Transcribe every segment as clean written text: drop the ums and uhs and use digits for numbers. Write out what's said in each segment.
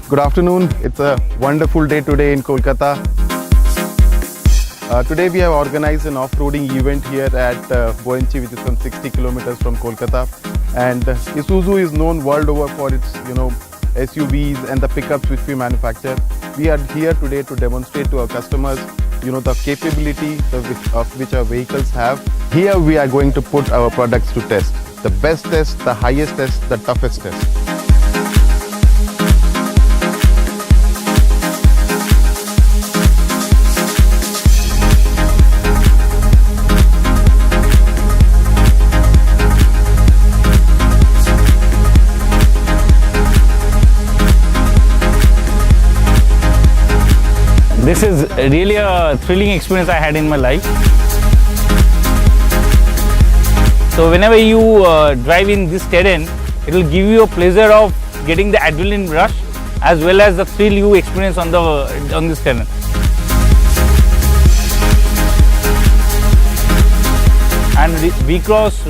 Good afternoon. It's a wonderful day today in Kolkata. Today we have organized an off-roading event here at Boenchi, which is some 60 kilometers from Kolkata. And Isuzu is known world over for its, SUVs and the pickups which we manufacture. We are here today to demonstrate to our customers, the capability of which our vehicles have. Here we are going to put our products to test. The best test, the highest test, the toughest test. This is really a thrilling experience I had in my life. So whenever you drive in this terrain, it will give you a pleasure of getting the adrenaline rush as well as the thrill you experience on this terrain. And V-Cross,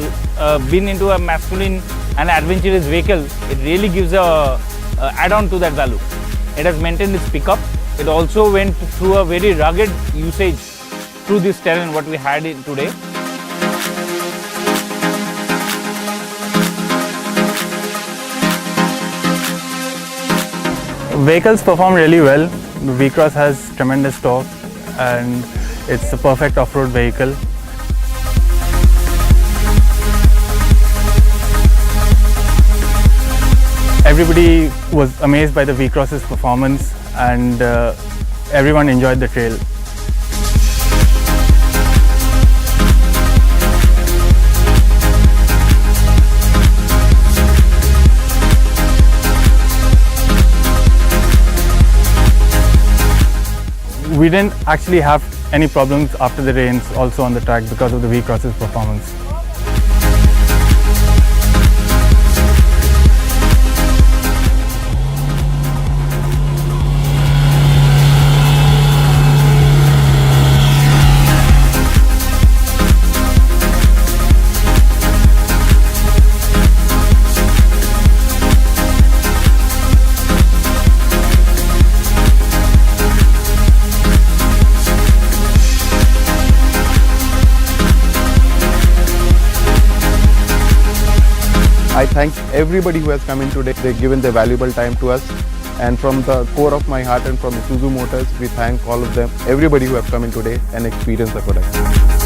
being into a masculine and adventurous vehicle, it really gives a add-on to that value. It has maintained its pickup. It also went through a very rugged usage through this terrain what we had in today. Vehicles perform really well. The V-Cross has tremendous torque and it's a perfect off-road vehicle. Everybody was amazed by the V-Cross's performance and everyone enjoyed the trail. We didn't actually have any problems after the rains also on the track because of the V-Cross's performance. I thank everybody who has come in today. They've given their valuable time to us. And from the core of my heart and from Isuzu Motors, we thank all of them, everybody who have come in today and experienced the product.